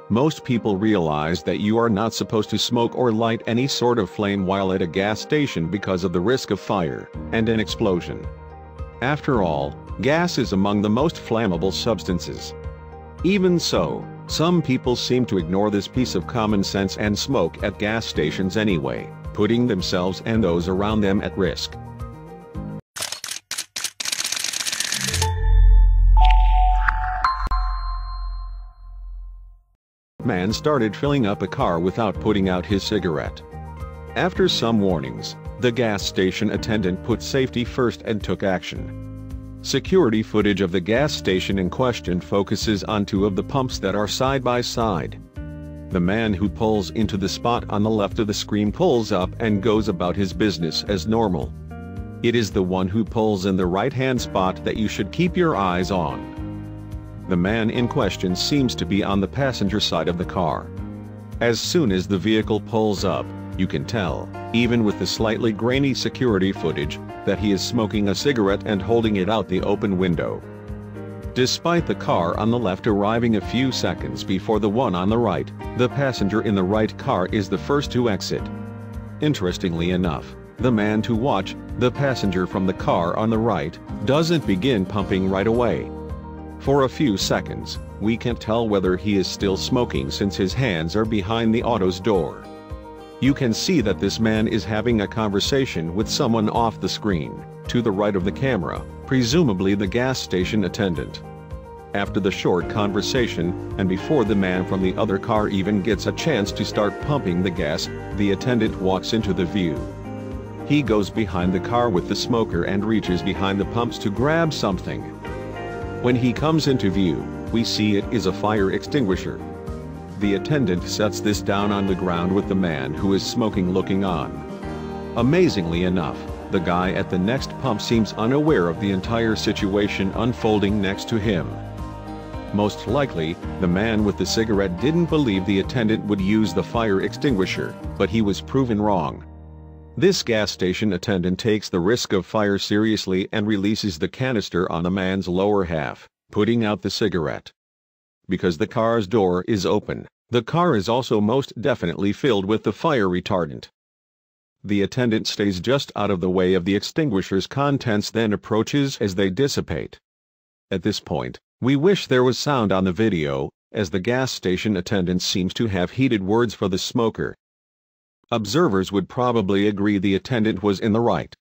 Most people realize that you are not supposed to smoke or light any sort of flame while at a gas station because of the risk of fire and an explosion. After all, gas is among the most flammable substances. Even so, some people seem to ignore this piece of common sense and smoke at gas stations anyway, putting themselves and those around them at risk. Man started filling up a car without putting out his cigarette. After some warnings, the gas station attendant put safety first and took action. Security footage of the gas station in question focuses on two of the pumps that are side by side. The man who pulls into the spot on the left of the screen pulls up and goes about his business as normal. It is the one who pulls in the right-hand spot that you should keep your eyes on. The man in question seems to be on the passenger side of the car. As soon as the vehicle pulls up, you can tell, even with the slightly grainy security footage, that he is smoking a cigarette and holding it out the open window. Despite the car on the left arriving a few seconds before the one on the right, the passenger in the right car is the first to exit. Interestingly enough, the man to watch, the passenger from the car on the right, doesn't begin pumping right away. For a few seconds, we can't tell whether he is still smoking since his hands are behind the auto's door. You can see that this man is having a conversation with someone off the screen, to the right of the camera, presumably the gas station attendant. After the short conversation, and before the man from the other car even gets a chance to start pumping the gas, the attendant walks into the view. He goes behind the car with the smoker and reaches behind the pumps to grab something. When he comes into view, we see it is a fire extinguisher. The attendant sets this down on the ground with the man who is smoking looking on. Amazingly enough, the guy at the next pump seems unaware of the entire situation unfolding next to him. Most likely, the man with the cigarette didn't believe the attendant would use the fire extinguisher, but he was proven wrong. This gas station attendant takes the risk of fire seriously and releases the canister on the man's lower half, putting out the cigarette. Because the car's door is open, the car is also most definitely filled with the fire retardant. The attendant stays just out of the way of the extinguisher's contents, then approaches as they dissipate. At this point, we wish there was sound on the video, as the gas station attendant seems to have heated words for the smoker. Observers would probably agree the attendant was in the right.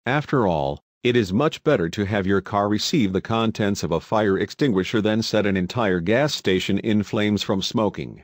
After all, it is much better to have your car receive the contents of a fire extinguisher than set an entire gas station in flames from smoking.